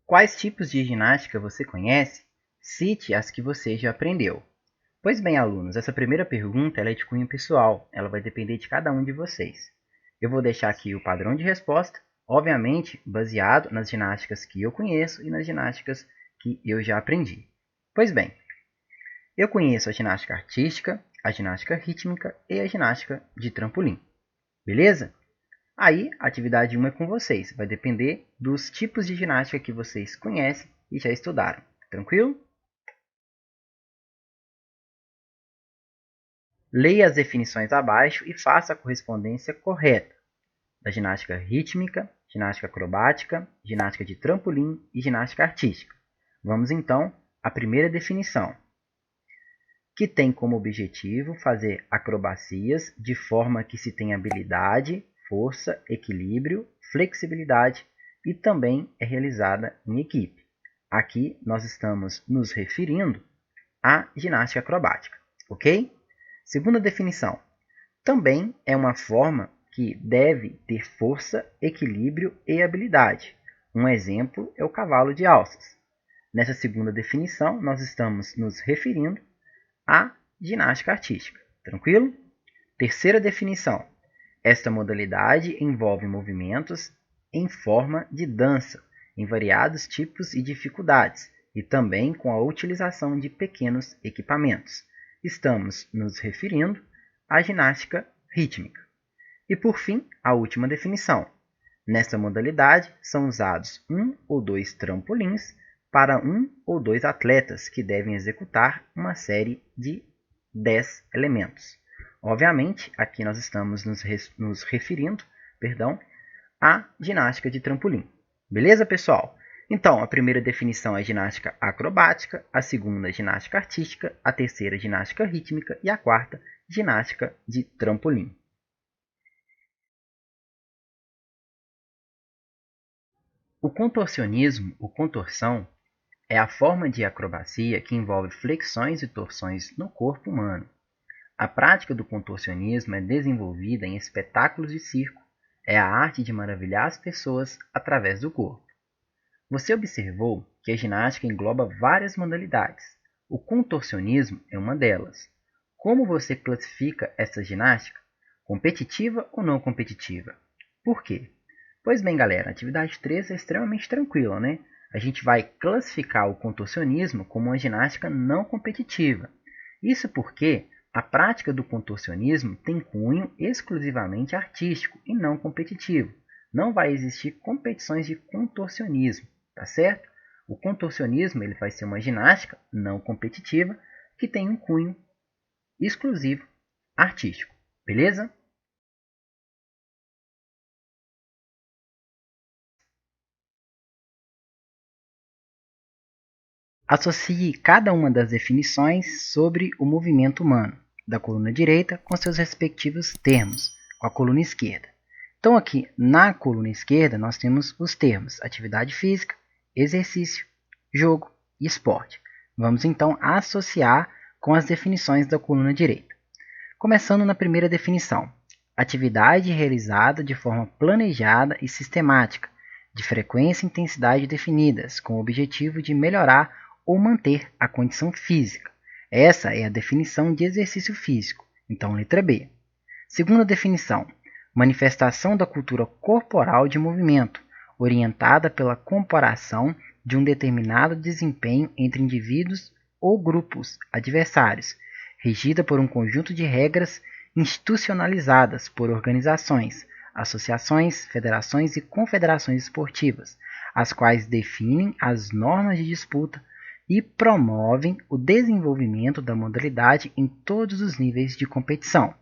Quais tipos de ginástica você conhece? Cite as que você já aprendeu. Pois bem, alunos, essa primeira pergunta ela é de cunho pessoal, ela vai depender de cada um de vocês. Eu vou deixar aqui o padrão de resposta, obviamente baseado nas ginásticas que eu conheço e nas ginásticas que eu já aprendi. Pois bem, eu conheço a ginástica artística, a ginástica rítmica e a ginástica de trampolim. Beleza? Aí, a atividade 1 é com vocês. Vai depender dos tipos de ginástica que vocês conhecem e já estudaram. Tranquilo? Leia as definições abaixo e faça a correspondência correta da ginástica rítmica, ginástica acrobática, ginástica de trampolim e ginástica artística. Vamos então à primeira definição, que tem como objetivo fazer acrobacias de forma que se tenha habilidade, força, equilíbrio, flexibilidade e também é realizada em equipe. Aqui nós estamos nos referindo à ginástica acrobática, ok? Segunda definição, também é uma forma que deve ter força, equilíbrio e habilidade. Um exemplo é o cavalo de alças. Nessa segunda definição, nós estamos nos referindo à ginástica artística. Tranquilo? Terceira definição. Esta modalidade envolve movimentos em forma de dança, em variados tipos e dificuldades, e também com a utilização de pequenos equipamentos. Estamos nos referindo à ginástica rítmica. E por fim, a última definição. Nesta modalidade, são usados 1 ou 2 trampolins para 1 ou 2 atletas que devem executar uma série de 10 elementos. Obviamente, aqui nós estamos nos referindo, à ginástica de trampolim. Beleza, pessoal? Então, a primeira definição é ginástica acrobática, a segunda ginástica artística, a terceira ginástica rítmica e a quarta ginástica de trampolim. O contorcionismo, ou contorção, é a forma de acrobacia que envolve flexões e torções no corpo humano. A prática do contorcionismo é desenvolvida em espetáculos de circo. É a arte de maravilhar as pessoas através do corpo. Você observou que a ginástica engloba várias modalidades. O contorcionismo é uma delas. Como você classifica essa ginástica? Competitiva ou não competitiva? Por quê? Pois bem, galera, a atividade 3 é extremamente tranquila, né? A gente vai classificar o contorcionismo como uma ginástica não competitiva. Isso porque a prática do contorcionismo tem cunho exclusivamente artístico e não competitivo. Não vai existir competições de contorcionismo, tá certo? O contorcionismo ele vai ser uma ginástica não competitiva que tem um cunho exclusivo artístico, beleza? Associe cada uma das definições sobre o movimento humano da coluna direita com seus respectivos termos, com a coluna esquerda. Então, aqui na coluna esquerda, nós temos os termos atividade física, exercício, jogo e esporte. Vamos então associar com as definições da coluna direita. Começando na primeira definição: atividade realizada de forma planejada e sistemática, de frequência e intensidade definidas, com o objetivo de melhorar ou manter a condição física. Essa é a definição de exercício físico. Então, letra B. Segunda definição: manifestação da cultura corporal de movimento, orientada pela comparação de um determinado desempenho entre indivíduos ou grupos adversários, regida por um conjunto de regras institucionalizadas por organizações, associações, federações e confederações esportivas, as quais definem as normas de disputa e promovem o desenvolvimento da modalidade em todos os níveis de competição.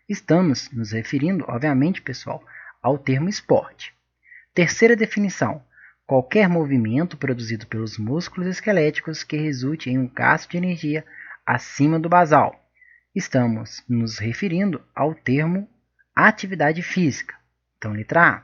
Estamos nos referindo, obviamente, pessoal, ao termo esporte. Terceira definição: qualquer movimento produzido pelos músculos esqueléticos que resulte em um gasto de energia acima do basal. Estamos nos referindo ao termo atividade física. Então, letra A.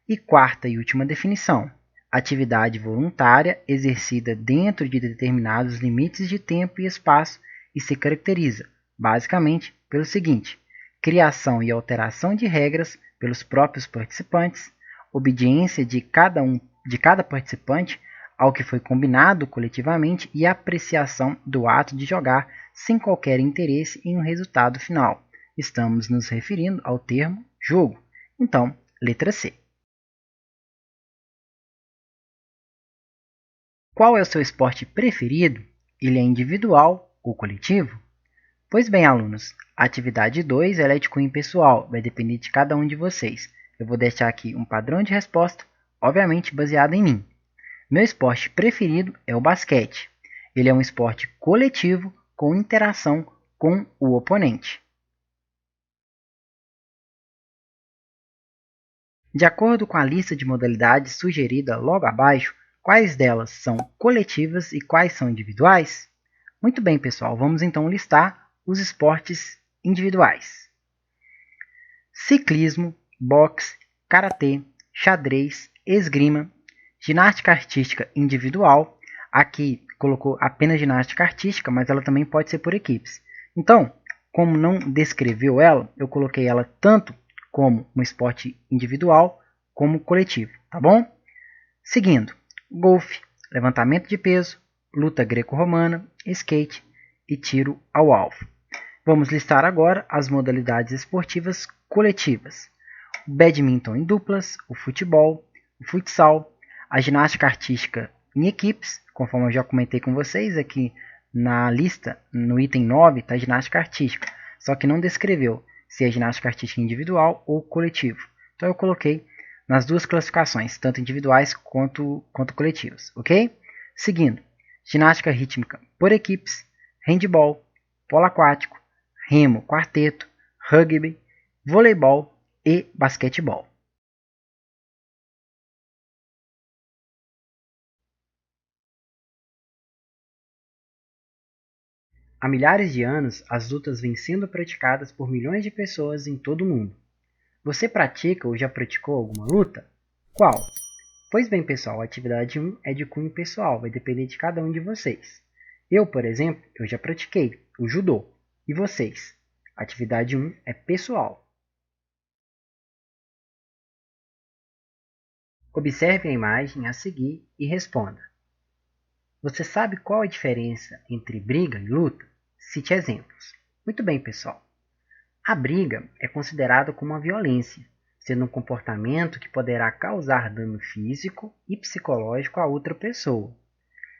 E quarta e última definição: atividade voluntária exercida dentro de determinados limites de tempo e espaço e se caracteriza, basicamente, pelo seguinte: criação e alteração de regras pelos próprios participantes, obediência de cada participante ao que foi combinado coletivamente e apreciação do ato de jogar sem qualquer interesse em um resultado final. Estamos nos referindo ao termo jogo. Então, letra C. Qual é o seu esporte preferido? Ele é individual ou coletivo? Pois bem, alunos, a atividade 2 ela é de cunho pessoal, vai depender de cada um de vocês. Eu vou deixar aqui um padrão de resposta, obviamente baseado em mim. Meu esporte preferido é o basquete. Ele é um esporte coletivo com interação com o oponente. De acordo com a lista de modalidades sugerida logo abaixo, quais delas são coletivas e quais são individuais? Muito bem, pessoal, vamos então listar os esportes individuais: ciclismo, boxe, karatê, xadrez, esgrima, ginástica artística individual. Aqui colocou apenas ginástica artística, mas ela também pode ser por equipes. Então, como não descreveu ela, eu coloquei ela tanto como um esporte individual como coletivo, tá bom? Seguindo, golfe, levantamento de peso, luta greco-romana, skate e tiro ao alvo. Vamos listar agora as modalidades esportivas coletivas: o badminton em duplas, o futebol, o futsal, a ginástica artística em equipes, conforme eu já comentei com vocês aqui na lista, no item 9 está ginástica artística, só que não descreveu se é ginástica artística individual ou coletivo. Então eu coloquei nas duas classificações, tanto individuais quanto coletivas, ok? Seguindo, ginástica rítmica por equipes, handball, polo aquático, remo quarteto, rugby, voleibol e basquetebol. Há milhares de anos, as lutas vêm sendo praticadas por milhões de pessoas em todo o mundo. Você pratica ou já praticou alguma luta? Qual? Pois bem, pessoal, a atividade 1 é de cunho pessoal, vai depender de cada um de vocês. Eu, por exemplo, eu já pratiquei o judô. E vocês? A atividade 1 é pessoal. Observe a imagem a seguir e responda. Você sabe qual a diferença entre briga e luta? Cite exemplos. Muito bem, pessoal. A briga é considerada como uma violência, sendo um comportamento que poderá causar dano físico e psicológico a outra pessoa.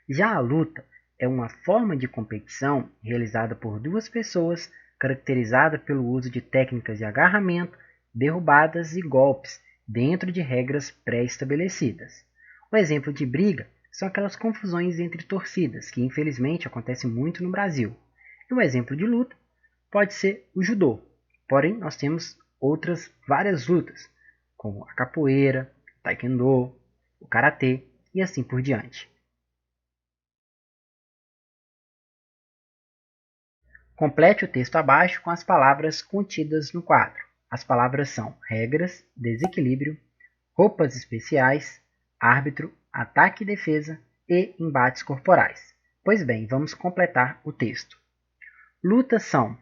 Já a luta é uma forma de competição realizada por duas pessoas, caracterizada pelo uso de técnicas de agarramento, derrubadas e golpes, dentro de regras pré-estabelecidas. O exemplo de briga são aquelas confusões entre torcidas, que infelizmente acontece muito no Brasil. E o exemplo de luta pode ser o judô. Porém, nós temos outras várias lutas, como a capoeira, o taekwondo, o karatê e assim por diante. Complete o texto abaixo com as palavras contidas no quadro. As palavras são regras, desequilíbrio, roupas especiais, árbitro, ataque e defesa e embates corporais. Pois bem, vamos completar o texto. Lutas são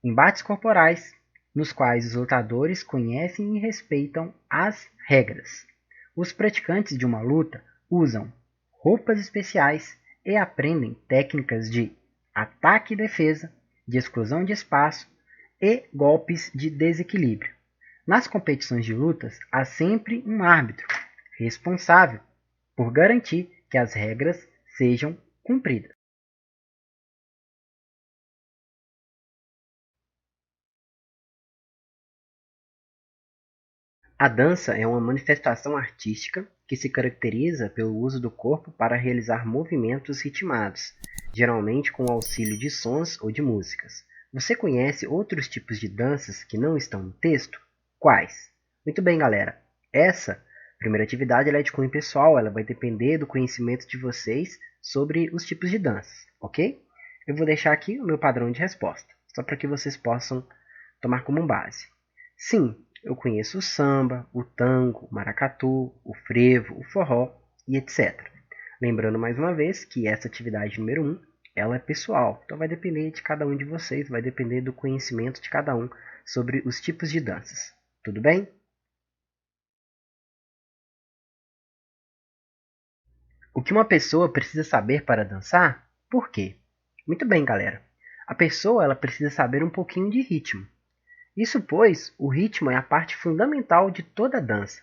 embates corporais, nos quais os lutadores conhecem e respeitam as regras. Os praticantes de uma luta usam roupas especiais e aprendem técnicas de ataque e defesa, de exclusão de espaço e golpes de desequilíbrio. Nas competições de lutas, há sempre um árbitro responsável por garantir que as regras sejam cumpridas. A dança é uma manifestação artística que se caracteriza pelo uso do corpo para realizar movimentos ritmados, geralmente com o auxílio de sons ou de músicas. Você conhece outros tipos de danças que não estão no texto? Quais? Muito bem, galera. Essa primeira atividade ela é de cunho pessoal, ela vai depender do conhecimento de vocês sobre os tipos de danças, ok? Eu vou deixar aqui o meu padrão de resposta, só para que vocês possam tomar como base. Sim, eu conheço o samba, o tango, o maracatu, o frevo, o forró e etc. Lembrando mais uma vez que essa atividade número 1 ela é pessoal, então vai depender de cada um de vocês, vai depender do conhecimento de cada um sobre os tipos de danças. Tudo bem? O que uma pessoa precisa saber para dançar? Por quê? Muito bem, galera. A pessoa ela precisa saber um pouquinho de ritmo. Isso pois, o ritmo é a parte fundamental de toda a dança.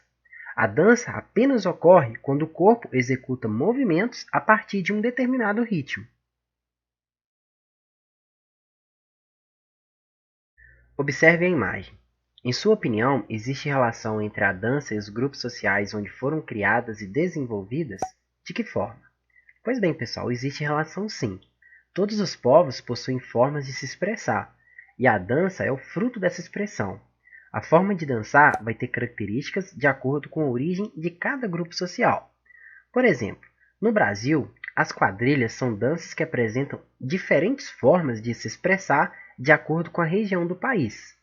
A dança apenas ocorre quando o corpo executa movimentos a partir de um determinado ritmo. Observe a imagem. Em sua opinião, existe relação entre a dança e os grupos sociais onde foram criadas e desenvolvidas? De que forma? Pois bem, pessoal, existe relação sim. Todos os povos possuem formas de se expressar, e a dança é o fruto dessa expressão. A forma de dançar vai ter características de acordo com a origem de cada grupo social. Por exemplo, no Brasil, as quadrilhas são danças que apresentam diferentes formas de se expressar de acordo com a região do país.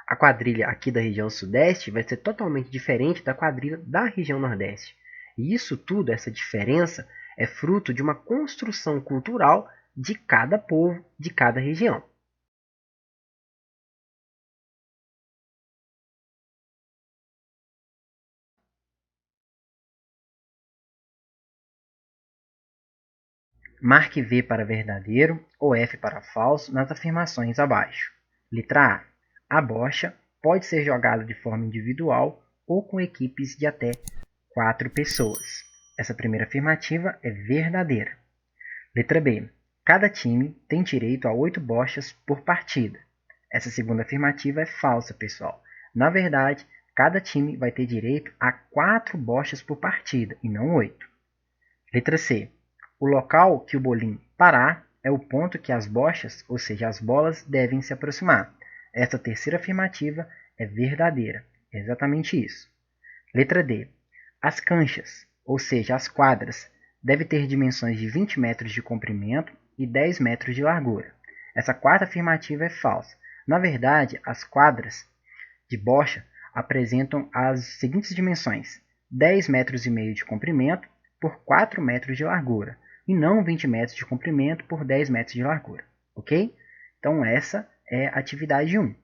A quadrilha aqui da região Sudeste vai ser totalmente diferente da quadrilha da região Nordeste. E isso tudo, essa diferença, é fruto de uma construção cultural de cada povo, de cada região. Marque V para verdadeiro ou F para falso nas afirmações abaixo. Letra A. A bocha pode ser jogada de forma individual ou com equipes de até 4 pessoas. Essa primeira afirmativa é verdadeira. Letra B. Cada time tem direito a 8 bochas por partida. Essa segunda afirmativa é falsa, pessoal. Na verdade, cada time vai ter direito a 4 bochas por partida e não 8. Letra C. O local que o bolim parar é o ponto que as bochas, ou seja, as bolas, devem se aproximar. Essa terceira afirmativa é verdadeira. É exatamente isso. Letra D. As canchas, ou seja, as quadras, devem ter dimensões de 20 metros de comprimento e 10 metros de largura. Essa quarta afirmativa é falsa. Na verdade, as quadras de bocha apresentam as seguintes dimensões: 10 metros e meio de comprimento por 4 metros de largura, e não 20 metros de comprimento por 10 metros de largura, ok? Então essa é a atividade 1.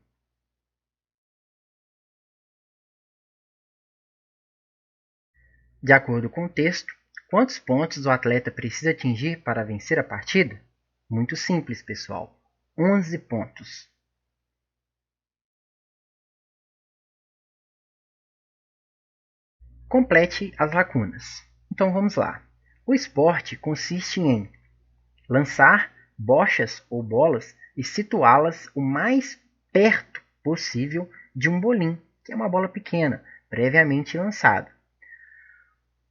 De acordo com o texto, quantos pontos o atleta precisa atingir para vencer a partida? Muito simples, pessoal. 11 pontos. Complete as lacunas. Então vamos lá. O esporte consiste em lançar bochas ou bolas e situá-las o mais perto possível de um bolim, que é uma bola pequena, previamente lançada.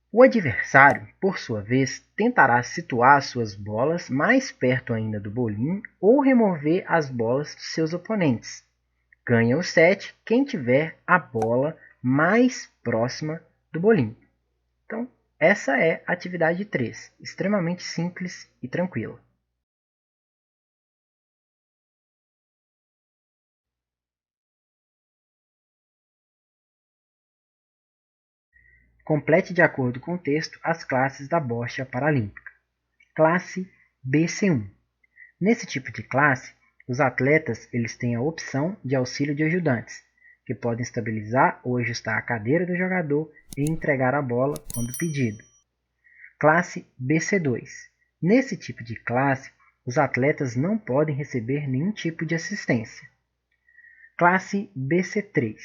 O adversário, por sua vez, tentará situar suas bolas mais perto ainda do bolim ou remover as bolas de seus oponentes. Ganha o set quem tiver a bola mais próxima do bolim. Então, essa é a atividade 3, extremamente simples e tranquila. Complete de acordo com o texto as classes da bocha paralímpica. Classe BC1. Nesse tipo de classe, os atletas eles têm a opção de auxílio de ajudantes, que podem estabilizar ou ajustar a cadeira do jogador e entregar a bola quando pedido. Classe BC2. Nesse tipo de classe, os atletas não podem receber nenhum tipo de assistência. Classe BC3.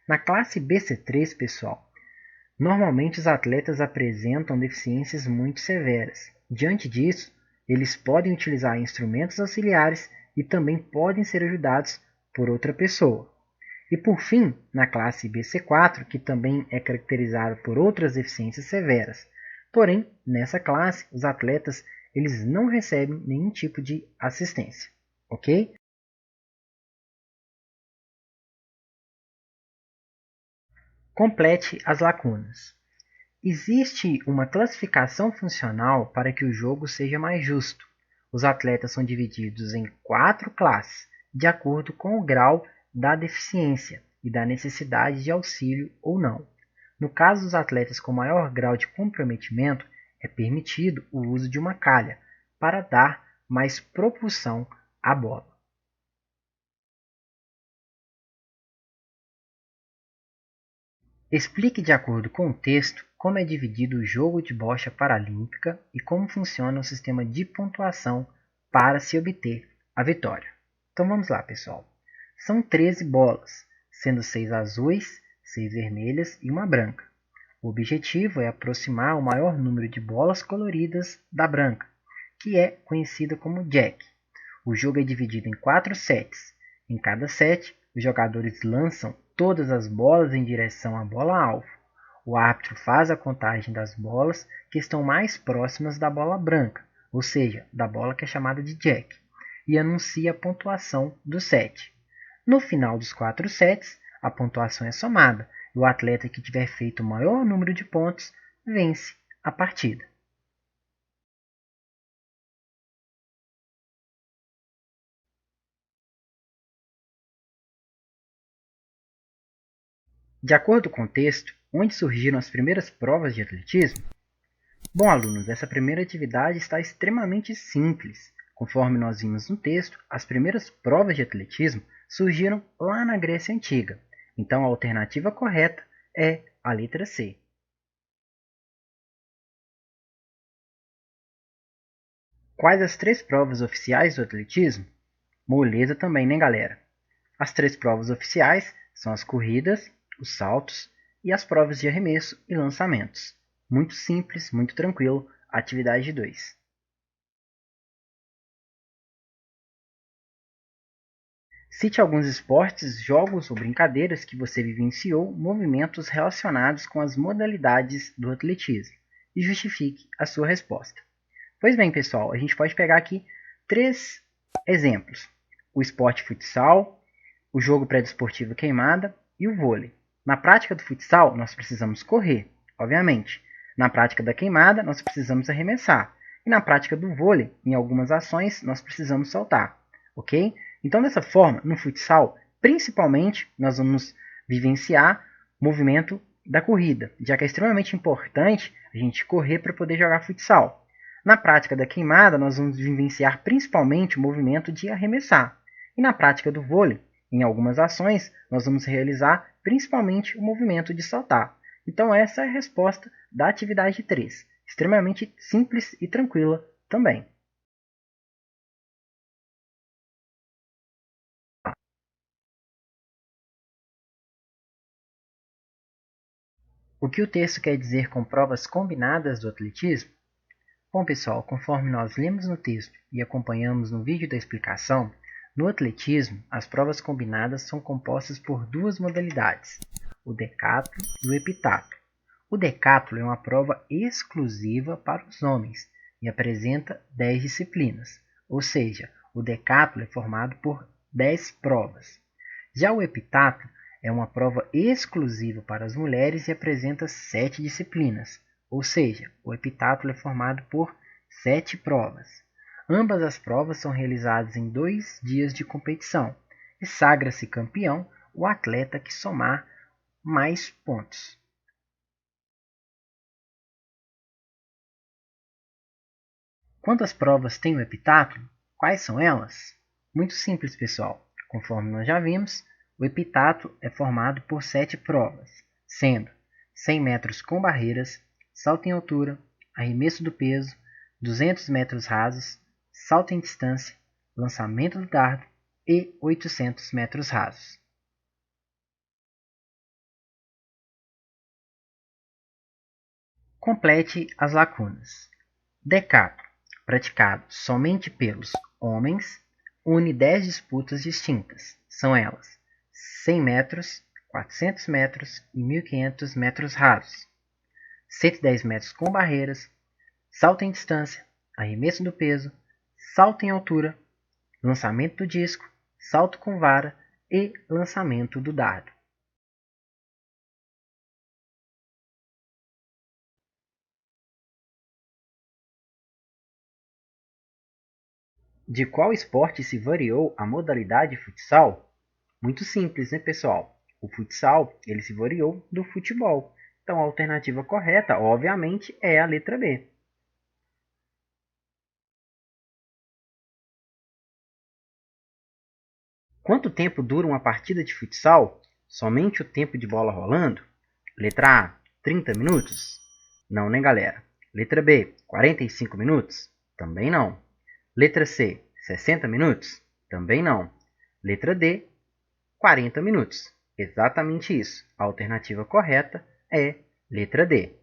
Na classe BC3, pessoal, normalmente os atletas apresentam deficiências muito severas. Diante disso, eles podem utilizar instrumentos auxiliares e também podem ser ajudados por outra pessoa. E por fim, na classe BC4, que também é caracterizada por outras deficiências severas. Porém, nessa classe, os atletas eles não recebem nenhum tipo de assistência, ok? Complete as lacunas. Existe uma classificação funcional para que o jogo seja mais justo. Os atletas são divididos em 4 classes, de acordo com o grau da deficiência e da necessidade de auxílio ou não. No caso dos atletas com maior grau de comprometimento, é permitido o uso de uma calha para dar mais propulsão à bola. Explique de acordo com o texto como é dividido o jogo de bocha paralímpica e como funciona o sistema de pontuação para se obter a vitória. Então vamos lá, pessoal. São 13 bolas, sendo 6 azuis, 6 vermelhas e uma branca. O objetivo é aproximar o maior número de bolas coloridas da branca, que é conhecida como Jack. O jogo é dividido em 4 sets. Em cada set, os jogadores lançam todas as bolas em direção à bola-alvo. O árbitro faz a contagem das bolas que estão mais próximas da bola branca, ou seja, da bola que é chamada de Jack, e anuncia a pontuação do set. No final dos 4 sets, a pontuação é somada e o atleta que tiver feito o maior número de pontos vence a partida. De acordo com o texto, onde surgiram as primeiras provas de atletismo? Bom, alunos, essa primeira atividade está extremamente simples. Conforme nós vimos no texto, as primeiras provas de atletismo surgiram lá na Grécia Antiga. Então, a alternativa correta é a letra C. Quais as 3 provas oficiais do atletismo? Moleza também, né, galera? As 3 provas oficiais são as corridas, os saltos e as provas de arremesso e lançamentos. Muito simples, muito tranquilo. Atividade 2. Cite alguns esportes, jogos ou brincadeiras que você vivenciou movimentos relacionados com as modalidades do atletismo e justifique a sua resposta. Pois bem, pessoal, a gente pode pegar aqui 3 exemplos. O esporte futsal, o jogo pré-desportivo queimada e o vôlei. Na prática do futsal, nós precisamos correr, obviamente. Na prática da queimada, nós precisamos arremessar. E na prática do vôlei, em algumas ações, nós precisamos saltar. Ok? Então, dessa forma, no futsal, principalmente, nós vamos vivenciar o movimento da corrida, já que é extremamente importante a gente correr para poder jogar futsal. Na prática da queimada, nós vamos vivenciar principalmente o movimento de arremessar. E na prática do vôlei, em algumas ações, nós vamos realizar principalmente o movimento de saltar. Então, essa é a resposta da atividade 3. Extremamente simples e tranquila também. O que o texto quer dizer com provas combinadas do atletismo? Bom, pessoal, conforme nós lemos no texto e acompanhamos no vídeo da explicação, no atletismo, as provas combinadas são compostas por 2 modalidades, o decathlon e o heptathlon. O decathlon é uma prova exclusiva para os homens e apresenta 10 disciplinas, ou seja, o decathlon é formado por 10 provas. Já o heptathlon é uma prova exclusiva para as mulheres e apresenta 7 disciplinas, ou seja, o heptathlon é formado por 7 provas. Ambas as provas são realizadas em 2 dias de competição e sagra-se campeão o atleta que somar mais pontos. Quantas provas tem o heptathlon? Quais são elas? Muito simples, pessoal. Conforme nós já vimos, o heptathlon é formado por 7 provas, sendo 100 metros com barreiras, salto em altura, arremesso do peso, 200 metros rasos, salto em distância, lançamento do dardo e 800 metros rasos. Complete as lacunas. Decathlon, praticado somente pelos homens, une 10 disputas distintas. São elas 100 metros, 400 metros e 1.500 metros rasos, 110 metros com barreiras, salto em distância, arremesso do peso, salto em altura, lançamento do disco, salto com vara e lançamento do dardo. De qual esporte se variou a modalidade futsal? Muito simples, né, pessoal? O futsal ele se variou do futebol. Então, a alternativa correta, obviamente, é a letra B. Quanto tempo dura uma partida de futsal? Somente o tempo de bola rolando? Letra A, 30 minutos? Não, né, galera? Letra B, 45 minutos? Também não. Letra C, 60 minutos? Também não. Letra D, 40 minutos. Exatamente isso. A alternativa correta é letra D.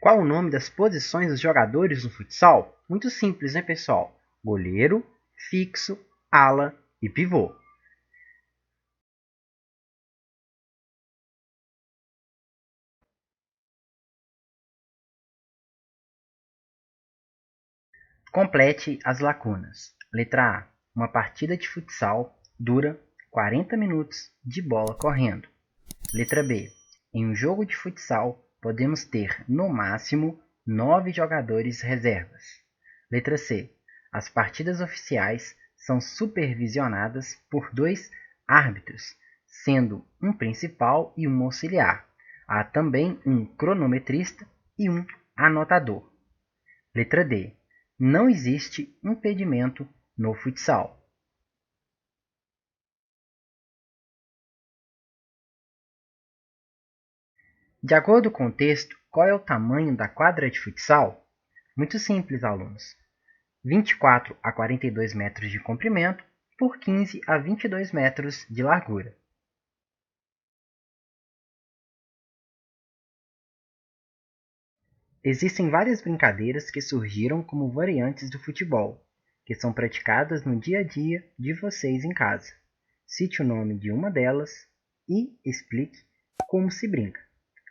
Qual o nome das posições dos jogadores no futsal? Muito simples, né, pessoal? Goleiro, fixo, ala e pivô. Complete as lacunas. Letra A. Uma partida de futsal dura 40 minutos de bola correndo. Letra B. Em um jogo de futsal, podemos ter, no máximo, 9 jogadores reservas. Letra C. As partidas oficiais são supervisionadas por 2 árbitros, sendo um principal e um auxiliar. Há também um cronometrista e um anotador. Letra D. Não existe impedimento no futsal. De acordo com o texto, qual é o tamanho da quadra de futsal? Muito simples, alunos. 24 a 42 metros de comprimento por 15 a 22 metros de largura. Existem várias brincadeiras que surgiram como variantes do futebol, que são praticadas no dia a dia de vocês em casa. Cite o nome de uma delas e explique como se brinca.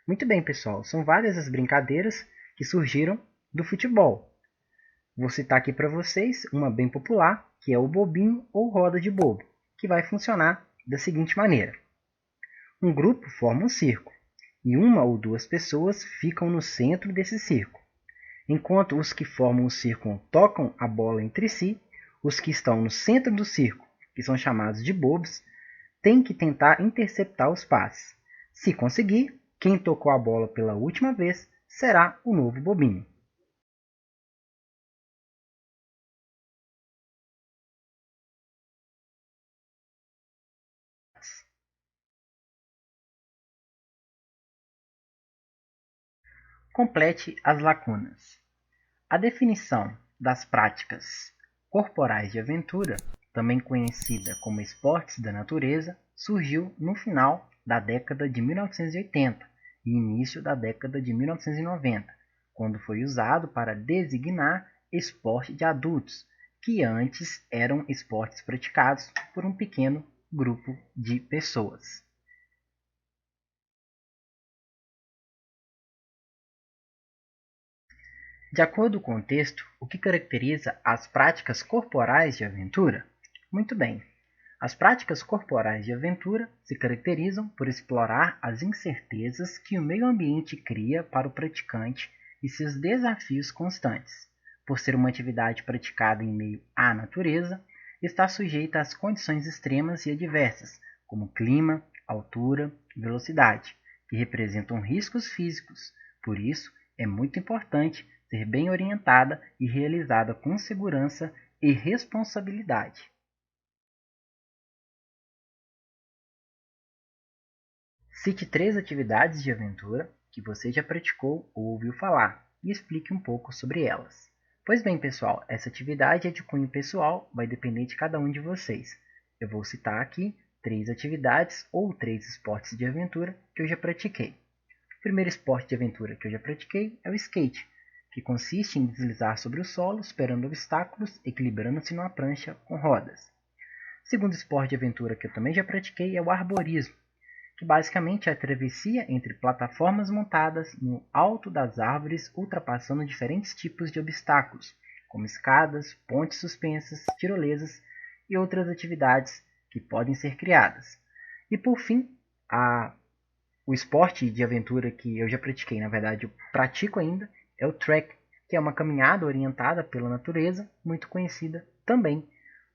Muito bem, pessoal, são várias as brincadeiras que surgiram do futebol. Vou citar aqui para vocês uma bem popular, que é o bobinho ou roda de bobo, que vai funcionar da seguinte maneira. Um grupo forma um círculo, e uma ou duas pessoas ficam no centro desse círculo. Enquanto os que formam o círculo tocam a bola entre si, os que estão no centro do círculo, que são chamados de bobos, têm que tentar interceptar os passes. Se conseguir, quem tocou a bola pela última vez será o novo bobinho. Complete as lacunas. A definição das práticas corporais de aventura, também conhecida como esportes da natureza, surgiu no final da década de 1980 e início da década de 1990, quando foi usado para designar esporte de adultos, que antes eram esportes praticados por um pequeno grupo de pessoas. De acordo com o texto, o que caracteriza as práticas corporais de aventura? Muito bem. As práticas corporais de aventura se caracterizam por explorar as incertezas que o meio ambiente cria para o praticante e seus desafios constantes. Por ser uma atividade praticada em meio à natureza, está sujeita às condições extremas e adversas, como clima, altura, velocidade, que representam riscos físicos. Por isso, é muito importante ser bem orientada e realizada com segurança e responsabilidade. Cite 3 atividades de aventura que você já praticou ou ouviu falar e explique um pouco sobre elas. Pois bem, pessoal, essa atividade é de cunho pessoal, vai depender de cada um de vocês. Eu vou citar aqui 3 atividades ou 3 esportes de aventura que eu já pratiquei. O primeiro esporte de aventura que eu já pratiquei é o skate, que consiste em deslizar sobre o solo, superando obstáculos, equilibrando-se numa prancha com rodas. O segundo esporte de aventura que eu também já pratiquei é o arborismo, que basicamente é a travessia entre plataformas montadas no alto das árvores, ultrapassando diferentes tipos de obstáculos, como escadas, pontes suspensas, tirolesas e outras atividades que podem ser criadas. E por fim, o esporte de aventura que eu já pratiquei, na verdade eu pratico ainda, é o trek, que é uma caminhada orientada pela natureza, muito conhecida também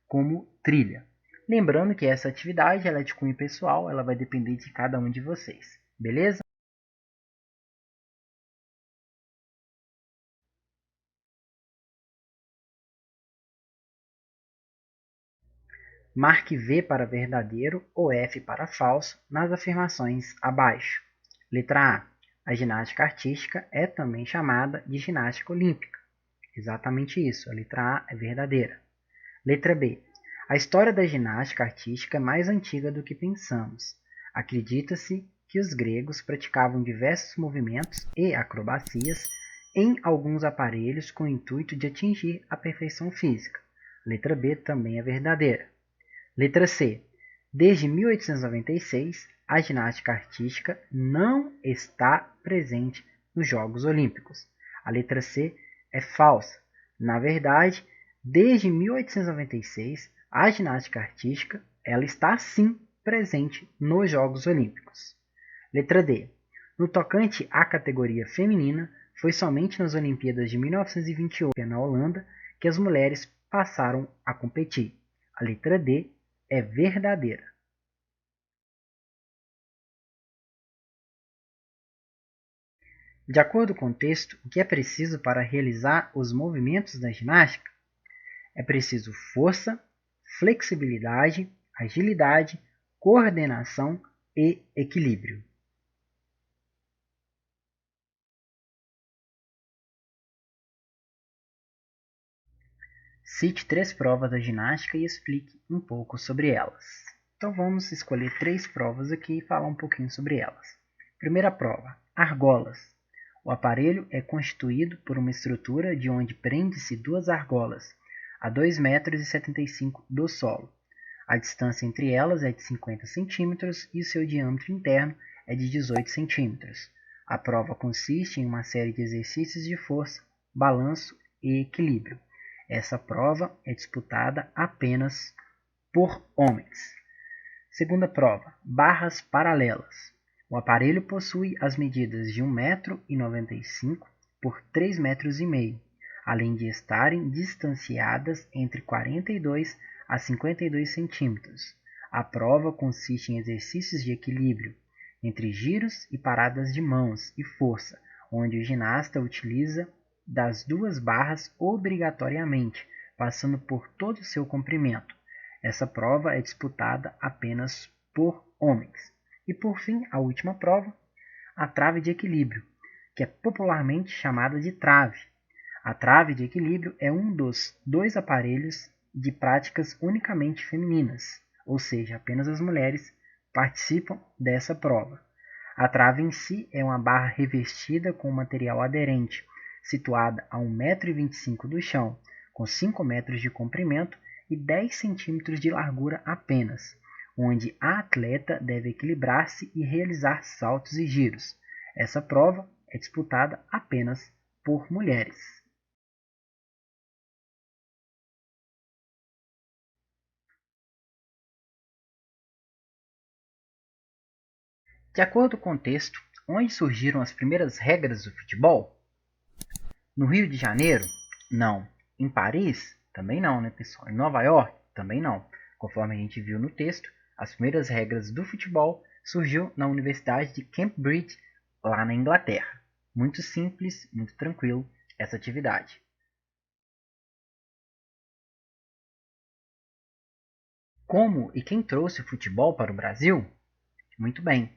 como trilha. Lembrando que essa atividade ela é de cunho pessoal, ela vai depender de cada um de vocês, beleza? Marque V para verdadeiro ou F para falso nas afirmações abaixo. Letra A. A ginástica artística é também chamada de ginástica olímpica. Exatamente isso, a letra A é verdadeira. Letra B. A história da ginástica artística é mais antiga do que pensamos. Acredita-se que os gregos praticavam diversos movimentos e acrobacias em alguns aparelhos com o intuito de atingir a perfeição física. Letra B também é verdadeira. Letra C. Desde 1896, a ginástica artística não está presente nos Jogos Olímpicos. A letra C é falsa. Na verdade, desde 1896, a ginástica artística ela está sim presente nos Jogos Olímpicos. Letra D. No tocante à categoria feminina, foi somente nas Olimpíadas de 1928 na Holanda que as mulheres passaram a competir. A letra D é verdadeira. De acordo com o texto, o que é preciso para realizar os movimentos da ginástica? É preciso força, flexibilidade, agilidade, coordenação e equilíbrio. Cite 3 provas da ginástica e explique um pouco sobre elas. Então vamos escolher 3 provas aqui e falar um pouquinho sobre elas. Primeira prova, argolas. O aparelho é constituído por uma estrutura de onde prende-se 2 argolas, a 2,75 m do solo. A distância entre elas é de 50 cm e o seu diâmetro interno é de 18 cm. A prova consiste em uma série de exercícios de força, balanço e equilíbrio. Essa prova é disputada apenas por homens. Segunda prova, barras paralelas. O aparelho possui as medidas de 1,95 m por 3,5 m, além de estarem distanciadas entre 42 a 52 centímetros. A prova consiste em exercícios de equilíbrio entre giros e paradas de mãos e força, onde o ginasta utiliza das 2 barras obrigatoriamente, passando por todo o seu comprimento. Essa prova é disputada apenas por homens. E por fim, a última prova, a trave de equilíbrio, que é popularmente chamada de trave. A trave de equilíbrio é um dos 2 aparelhos de práticas unicamente femininas, ou seja, apenas as mulheres participam dessa prova. A trave em si é uma barra revestida com material aderente, situada a 1,25 m do chão, com 5 metros de comprimento e 10 centímetros de largura apenas, onde a atleta deve equilibrar-se e realizar saltos e giros. Essa prova é disputada apenas por mulheres. De acordo com o texto, onde surgiram as primeiras regras do futebol? No Rio de Janeiro? Não. Em Paris? Também não, né, pessoal? Em Nova York? Também não. Conforme a gente viu no texto, as primeiras regras do futebol surgiu na Universidade de Cambridge, lá na Inglaterra. Muito simples, muito tranquilo essa atividade. Como e quem trouxe o futebol para o Brasil? Muito bem.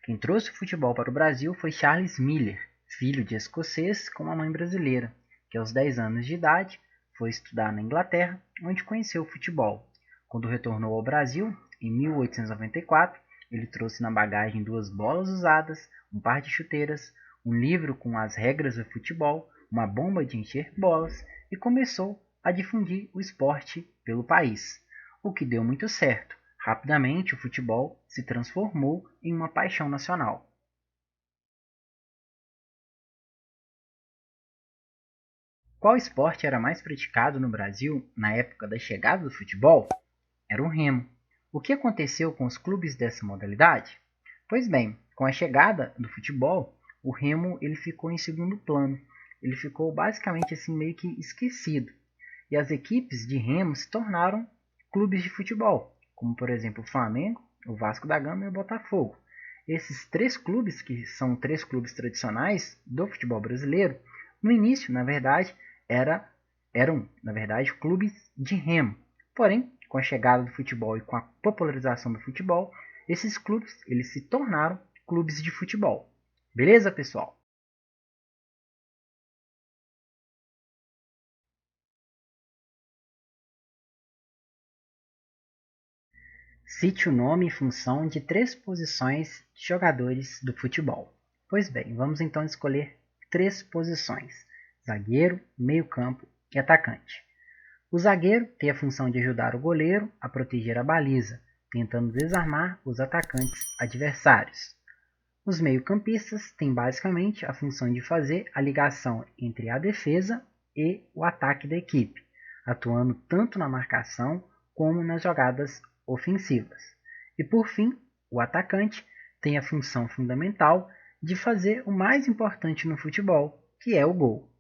Quem trouxe o futebol para o Brasil foi Charles Miller, filho de escocês com uma mãe brasileira, que aos 10 anos de idade foi estudar na Inglaterra, onde conheceu o futebol. Quando retornou ao Brasil, em 1894, ele trouxe na bagagem 2 bolas usadas, um par de chuteiras, um livro com as regras do futebol, uma bomba de encher bolas e começou a difundir o esporte pelo país, o que deu muito certo. Rapidamente, o futebol se transformou em uma paixão nacional. Qual esporte era mais praticado no Brasil na época da chegada do futebol? Era o remo. O que aconteceu com os clubes dessa modalidade? Pois bem, com a chegada do futebol, o remo ele ficou em segundo plano. Ele ficou basicamente assim meio que esquecido. E as equipes de remo se tornaram clubes de futebol, como por exemplo o Flamengo, o Vasco da Gama e o Botafogo. Esses 3 clubes, que são 3 clubes tradicionais do futebol brasileiro, no início, na verdade, eram, na verdade, clubes de remo. Porém, com a chegada do futebol e com a popularização do futebol, esses clubes eles se tornaram clubes de futebol. Beleza, pessoal? Cite o nome e função de 3 posições de jogadores do futebol. Pois bem, vamos então escolher 3 posições: zagueiro, meio-campo e atacante. O zagueiro tem a função de ajudar o goleiro a proteger a baliza, tentando desarmar os atacantes adversários. Os meio-campistas têm basicamente a função de fazer a ligação entre a defesa e o ataque da equipe, atuando tanto na marcação como nas jogadas ofensivas. E por fim, o atacante tem a função fundamental de fazer o mais importante no futebol, que é o gol.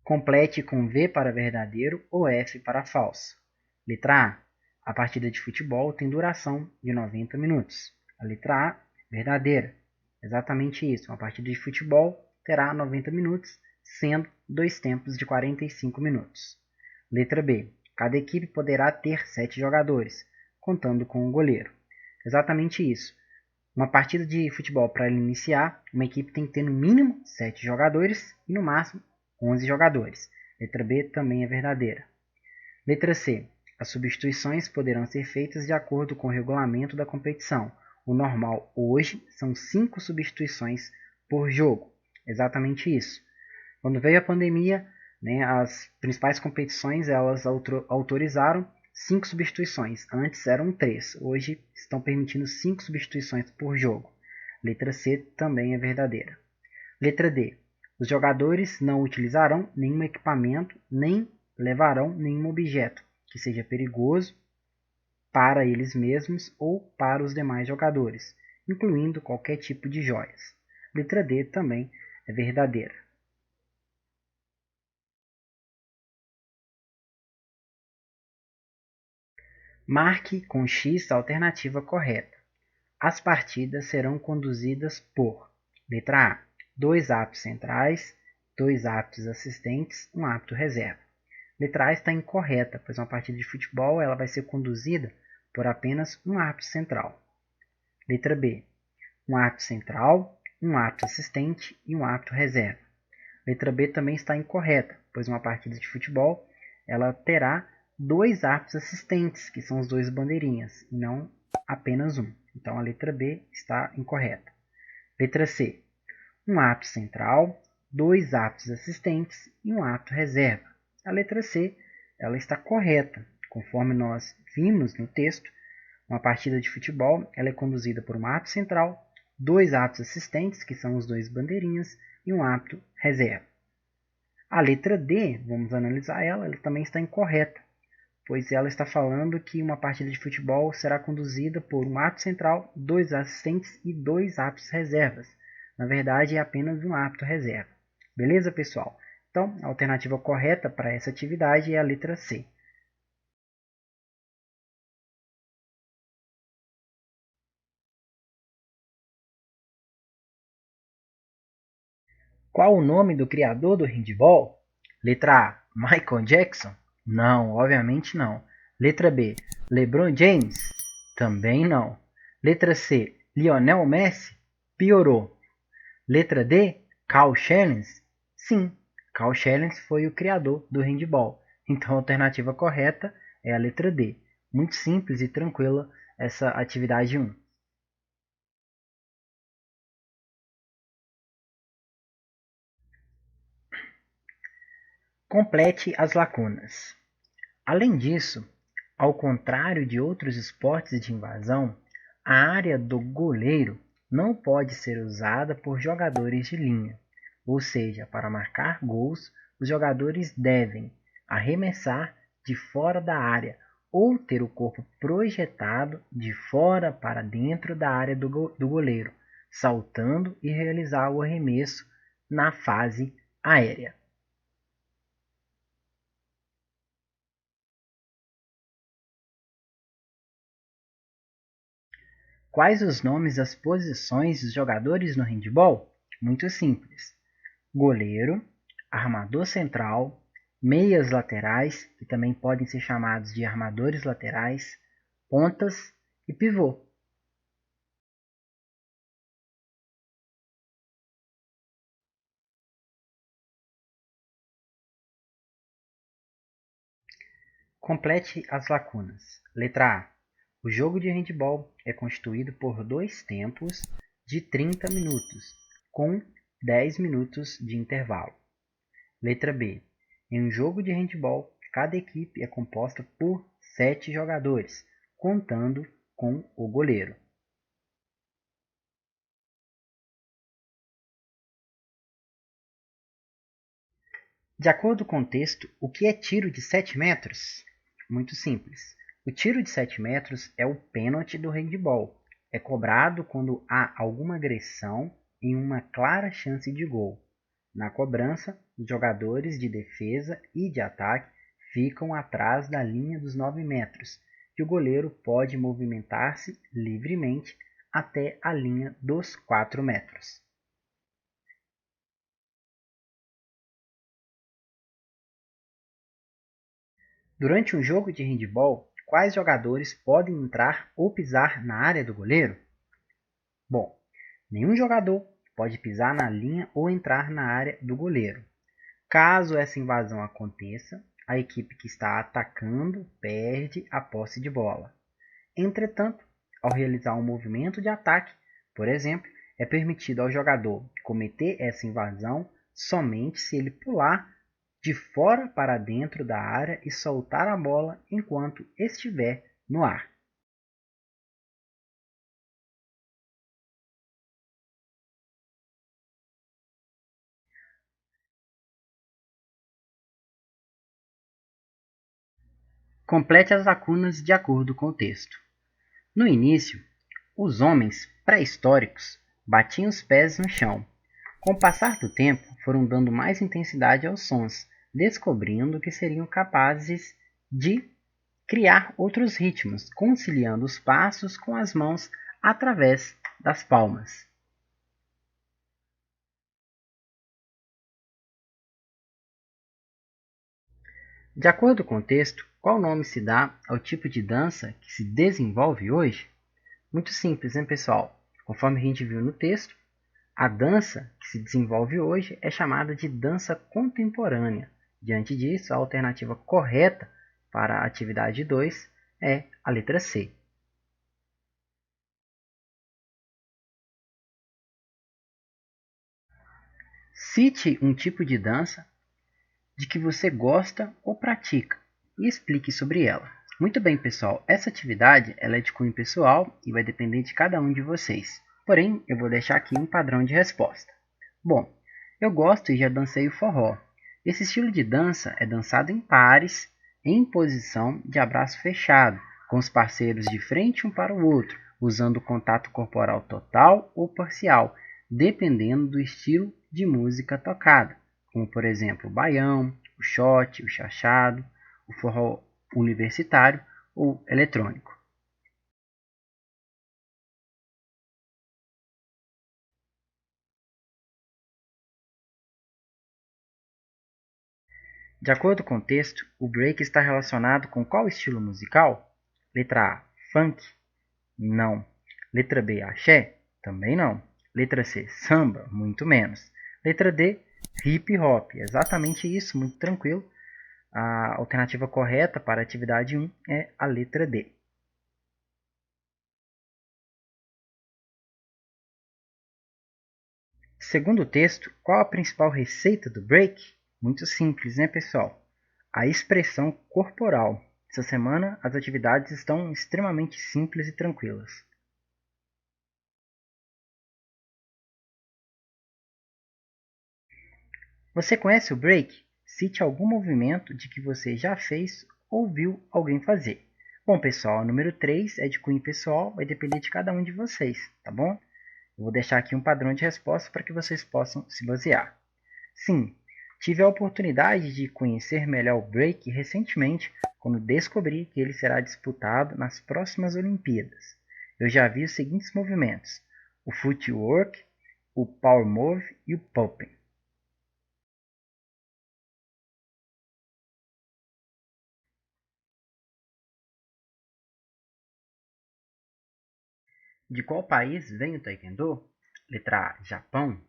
Complete com V para verdadeiro ou F para falso. Letra A. A partida de futebol tem duração de 90 minutos. A letra A, verdadeira. Exatamente isso. Uma partida de futebol terá 90 minutos, sendo 2 tempos de 45 minutos. Letra B. Cada equipe poderá ter 7 jogadores, contando com o goleiro. Exatamente isso. Uma partida de futebol, para iniciar, uma equipe tem que ter no mínimo 7 jogadores e no máximo 11 jogadores. Letra B também é verdadeira. Letra C. As substituições poderão ser feitas de acordo com o regulamento da competição. O normal hoje são 5 substituições por jogo. Exatamente isso. Quando veio a pandemia, as principais competições elas autorizaram 5 substituições. Antes eram 3. Hoje estão permitindo 5 substituições por jogo. Letra C também é verdadeira. Letra D. Os jogadores não utilizarão nenhum equipamento nem levarão nenhum objeto que seja perigoso para eles mesmos ou para os demais jogadores, incluindo qualquer tipo de joias. Letra D também é verdadeira. Marque com X a alternativa correta. As partidas serão conduzidas por: letra A, 2 árbitros centrais, 2 árbitros assistentes, um árbitro reserva. Letra A está incorreta, pois uma partida de futebol ela vai ser conduzida por apenas um árbitro central. Letra B, um árbitro central, um árbitro assistente e um árbitro reserva. Letra B também está incorreta, pois uma partida de futebol ela terá 2 árbitros assistentes, que são os 2 bandeirinhas, e não apenas um. Então a letra B está incorreta. Letra C, um árbitro central, 2 árbitros assistentes e um árbitro reserva. A letra C ela está correta. Conforme nós vimos no texto, uma partida de futebol ela é conduzida por um árbitro central, 2 árbitros assistentes, que são os 2 bandeirinhas, e um árbitro reserva. A letra D, vamos analisar ela também está incorreta, pois ela está falando que uma partida de futebol será conduzida por um árbitro central, 2 assistentes e 2 árbitros reservas. Na verdade, é apenas um árbitro reserva. Beleza, pessoal? Então, a alternativa correta para essa atividade é a letra C. Qual o nome do criador do handball? Letra A, Michael Jackson? Não, obviamente não. Letra B, LeBron James? Também não. Letra C, Lionel Messi? Piorou. Letra D, Carl Chalens? Sim, Carl Chalens foi o criador do handball. Então a alternativa correta é a letra D. Muito simples e tranquila essa atividade 1. Complete as lacunas. Além disso, ao contrário de outros esportes de invasão, a área do goleiro não pode ser usada por jogadores de linha, ou seja, para marcar gols, os jogadores devem arremessar de fora da área ou ter o corpo projetado de fora para dentro da área do goleiro, saltando e realizar o arremesso na fase aérea. Quais os nomes das posições dos jogadores no handball? Muito simples: goleiro, armador central, meias laterais, que também podem ser chamados de armadores laterais, pontas e pivô. Complete as lacunas. Letra A. O jogo de handebol é constituído por 2 tempos de 30 minutos, com 10 minutos de intervalo. Letra B. Em um jogo de handebol, cada equipe é composta por 7 jogadores, contando com o goleiro. De acordo com o texto, o que é tiro de 7 metros? Muito simples. O tiro de 7 metros é o pênalti do handebol. É cobrado quando há alguma agressão em uma clara chance de gol. Na cobrança, os jogadores de defesa e de ataque ficam atrás da linha dos 9 metros e o goleiro pode movimentar-se livremente até a linha dos 4 metros. Durante um jogo de handebol, quais jogadores podem entrar ou pisar na área do goleiro? Bom, nenhum jogador pode pisar na linha ou entrar na área do goleiro. Caso essa invasão aconteça, a equipe que está atacando perde a posse de bola. Entretanto, ao realizar um movimento de ataque, por exemplo, é permitido ao jogador cometer essa invasão somente se ele pular de fora para dentro da área e soltar a bola enquanto estiver no ar. Complete as lacunas de acordo com o texto. No início, os homens pré-históricos batiam os pés no chão. Com o passar do tempo, foram dando mais intensidade aos sons, descobrindo que seriam capazes de criar outros ritmos, conciliando os passos com as mãos através das palmas. De acordo com o texto, qual nome se dá ao tipo de dança que se desenvolve hoje? Muito simples, né, pessoal? Conforme a gente viu no texto, a dança que se desenvolve hoje é chamada de dança contemporânea. Diante disso, a alternativa correta para a atividade 2 é a letra C. Cite um tipo de dança de que você gosta ou pratica e explique sobre ela. Muito bem, pessoal, essa atividade ela é de cunho pessoal e vai depender de cada um de vocês. Porém, eu vou deixar aqui um padrão de resposta. Bom, eu gosto e já dancei o forró. Esse estilo de dança é dançado em pares, em posição de abraço fechado, com os parceiros de frente um para o outro, usando contato corporal total ou parcial, dependendo do estilo de música tocada, como por exemplo o baião, o shot, o chachado, o forró universitário ou eletrônico. De acordo com o texto, o break está relacionado com qual estilo musical? Letra A, funk? Não. Letra B, axé? Também não. Letra C, samba? Muito menos. Letra D, hip hop? Exatamente isso, muito tranquilo. A alternativa correta para a atividade 1 é a letra D. Segundo o texto, qual a principal receita do break? Muito simples, né, pessoal? A expressão corporal. Essa semana as atividades estão extremamente simples e tranquilas. Você conhece o break? Cite algum movimento de que você já fez ou viu alguém fazer. Bom, pessoal, o número 3 é de cunho pessoal, vai depender de cada um de vocês, tá bom? Eu vou deixar aqui um padrão de resposta para que vocês possam se basear. Sim, tive a oportunidade de conhecer melhor o break recentemente, quando descobri que ele será disputado nas próximas Olimpíadas. Eu já vi os seguintes movimentos: o footwork, o power move e o popping. De qual país vem o Taekwondo? Letra A, Japão?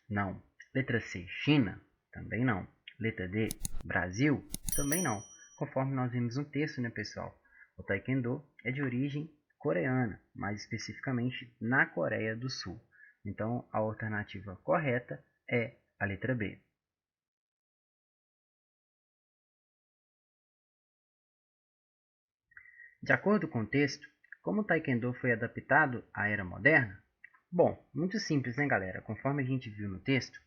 Não. Letra C, China? Também não. Letra D, Brasil? Também não. Conforme nós vimos no texto, né, pessoal? O Taekwondo é de origem coreana, mais especificamente na Coreia do Sul. Então, a alternativa correta é a letra B. De acordo com o texto, como o Taekwondo foi adaptado à era moderna? Bom, muito simples, né, galera? Conforme a gente viu no texto,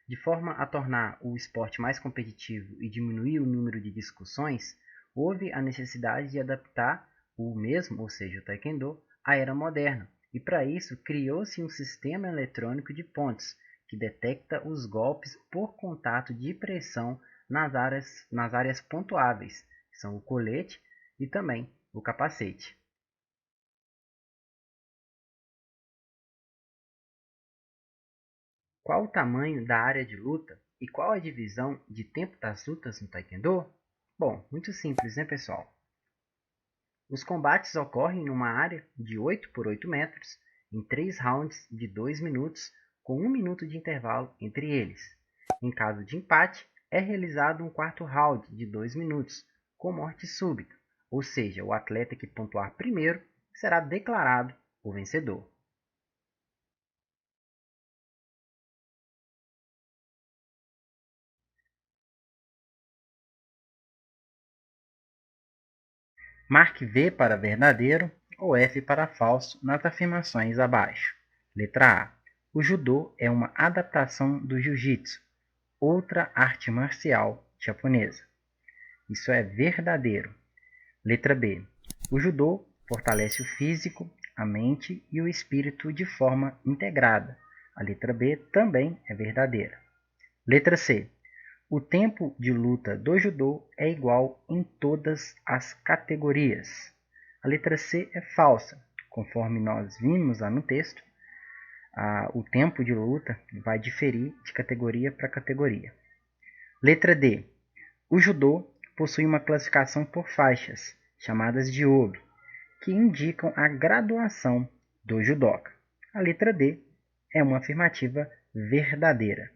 de forma a tornar o esporte mais competitivo e diminuir o número de discussões, houve a necessidade de adaptar o mesmo, ou seja, o Taekwondo, à era moderna. E para isso, criou-se um sistema eletrônico de pontos, que detecta os golpes por contato de pressão nas áreas pontuáveis, que são o colete e também o capacete. Qual o tamanho da área de luta e qual a divisão de tempo das lutas no Taekwondo? Bom, muito simples, né, pessoal? Os combates ocorrem numa área de 8 por 8 metros, em 3 rounds de 2 minutos, com 1 minuto de intervalo entre eles. Em caso de empate, é realizado um quarto round de 2 minutos, com morte súbita, ou seja, o atleta que pontuar primeiro será declarado o vencedor. Marque V para verdadeiro ou F para falso nas afirmações abaixo. Letra A. O judô é uma adaptação do jiu-jitsu, outra arte marcial japonesa. Isso é verdadeiro. Letra B. O judô fortalece o físico, a mente e o espírito de forma integrada. A letra B também é verdadeira. Letra C. O tempo de luta do judô é igual em todas as categorias. A letra C é falsa. Conforme nós vimos lá no texto, o tempo de luta vai diferir de categoria para categoria. Letra D. O judô possui uma classificação por faixas, chamadas de obi, que indicam a graduação do judoca. A letra D é uma afirmativa verdadeira.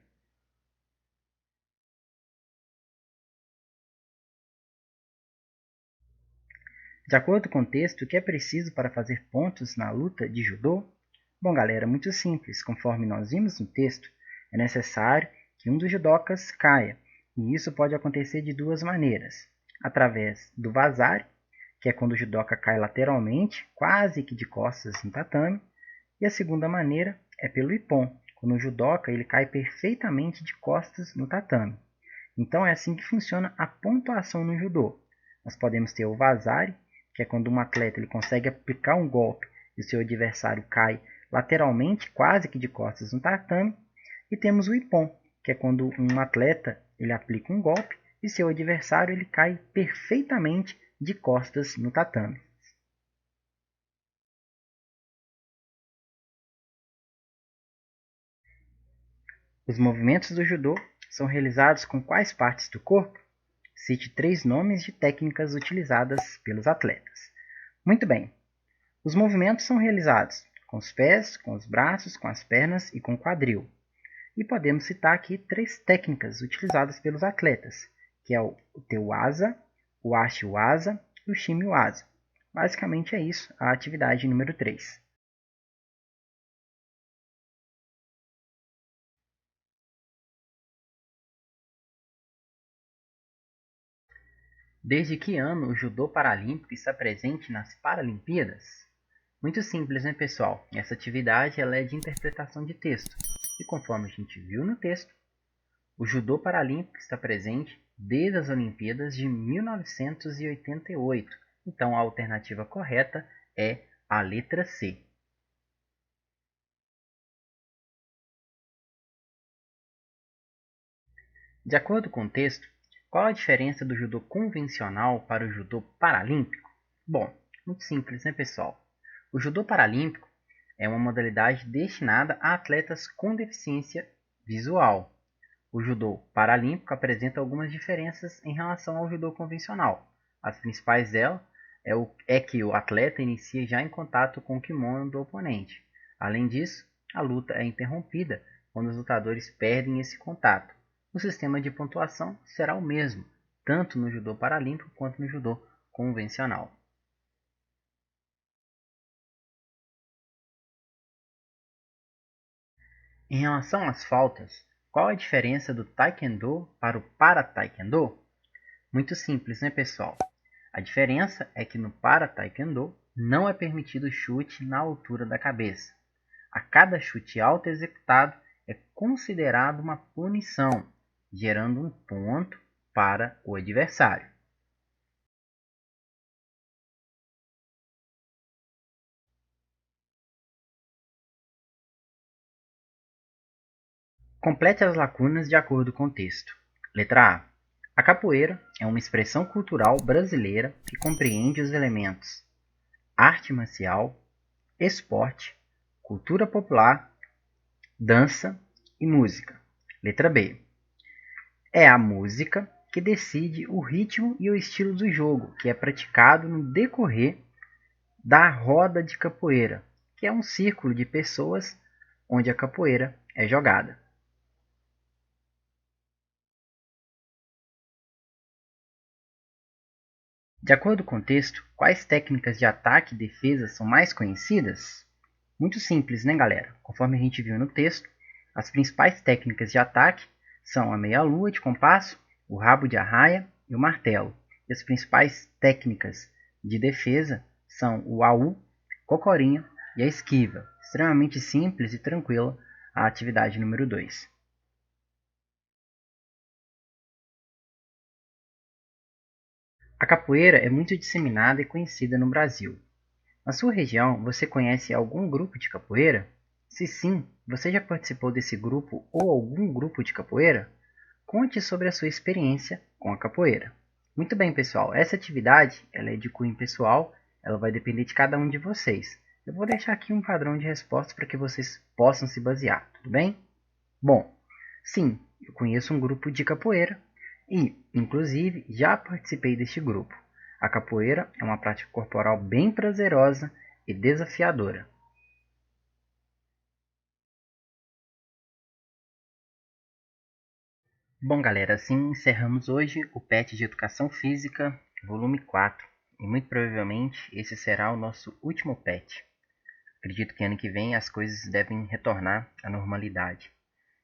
De acordo com o texto, o que é preciso para fazer pontos na luta de judô? Bom, galera, muito simples. Conforme nós vimos no texto, é necessário que um dos judocas caia, e isso pode acontecer de duas maneiras. Através do vazare, que é quando o judoca cai lateralmente, quase que de costas no tatame, e a segunda maneira é pelo ippon, quando o judoca ele cai perfeitamente de costas no tatame. Então é assim que funciona a pontuação no judô. Nós podemos ter o vazare, que é quando um atleta ele consegue aplicar um golpe e o seu adversário cai lateralmente, quase que de costas no tatame, e temos o ippon, que é quando um atleta ele aplica um golpe e seu adversário ele cai perfeitamente de costas no tatame. Os movimentos do judô são realizados com quais partes do corpo? Cite 3 nomes de técnicas utilizadas pelos atletas. Muito bem. Os movimentos são realizados com os pés, com os braços, com as pernas e com o quadril. E podemos citar aqui 3 técnicas utilizadas pelos atletas, que é o Teuasa, o Ashiwasa e o Shimiwasa. Basicamente é isso, a atividade número 3. Desde que ano o judô paralímpico está presente nas Paralimpíadas? Muito simples, né, pessoal? Essa atividade ela é de interpretação de texto. E conforme a gente viu no texto, o judô paralímpico está presente desde as Olimpíadas de 1988. Então a alternativa correta é a letra C. De acordo com o texto, qual a diferença do judô convencional para o judô paralímpico? Bom, muito simples, né, pessoal? O judô paralímpico é uma modalidade destinada a atletas com deficiência visual. O judô paralímpico apresenta algumas diferenças em relação ao judô convencional. As principais delas é que o atleta inicia já em contato com o kimono do oponente. Além disso, a luta é interrompida quando os lutadores perdem esse contato. O sistema de pontuação será o mesmo, tanto no judô paralímpico quanto no judô convencional. Em relação às faltas, qual a diferença do Taekwondo para o Para-Taekwondo? Muito simples, né, pessoal? A diferença é que no Para-Taekwondo não é permitido chute na altura da cabeça. A cada chute alto executado é considerado uma punição, gerando um ponto para o adversário. Complete as lacunas de acordo com o texto. Letra A. A capoeira é uma expressão cultural brasileira que compreende os elementos arte marcial, esporte, cultura popular, dança e música. Letra B. É a música que decide o ritmo e o estilo do jogo, que é praticado no decorrer da roda de capoeira, que é um círculo de pessoas onde a capoeira é jogada. De acordo com o texto, quais técnicas de ataque e defesa são mais conhecidas? Muito simples, né, galera? Conforme a gente viu no texto, as principais técnicas de ataque são a meia-lua de compasso, o rabo de arraia e o martelo. E as principais técnicas de defesa são o AU, cocorinha e a esquiva. Extremamente simples e tranquila a atividade número 2. A capoeira é muito disseminada e conhecida no Brasil. Na sua região, você conhece algum grupo de capoeira? Se sim, você já participou desse grupo ou algum grupo de capoeira? Conte sobre a sua experiência com a capoeira. Muito bem, pessoal. Essa atividade ela é de cunho pessoal, ela vai depender de cada um de vocês. Eu vou deixar aqui um padrão de respostas para que vocês possam se basear, tudo bem? Bom, sim, eu conheço um grupo de capoeira e, inclusive, já participei deste grupo. A capoeira é uma prática corporal bem prazerosa e desafiadora. Bom, galera, assim encerramos hoje o PET de Educação Física, volume 4. E muito provavelmente esse será o nosso último PET. Acredito que ano que vem as coisas devem retornar à normalidade.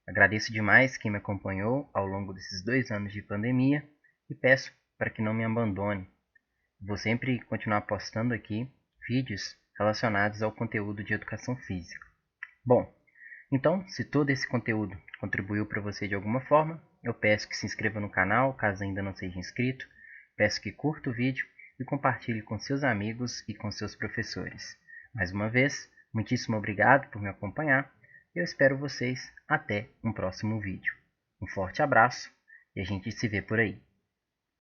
Agradeço demais quem me acompanhou ao longo desses 2 anos de pandemia e peço para que não me abandone. Vou sempre continuar postando aqui vídeos relacionados ao conteúdo de educação física. Bom, então, se todo esse conteúdo contribuiu para você de alguma forma, eu peço que se inscreva no canal, caso ainda não seja inscrito, peço que curta o vídeo e compartilhe com seus amigos e com seus professores. Mais uma vez, muitíssimo obrigado por me acompanhar e eu espero vocês até um próximo vídeo. Um forte abraço e a gente se vê por aí.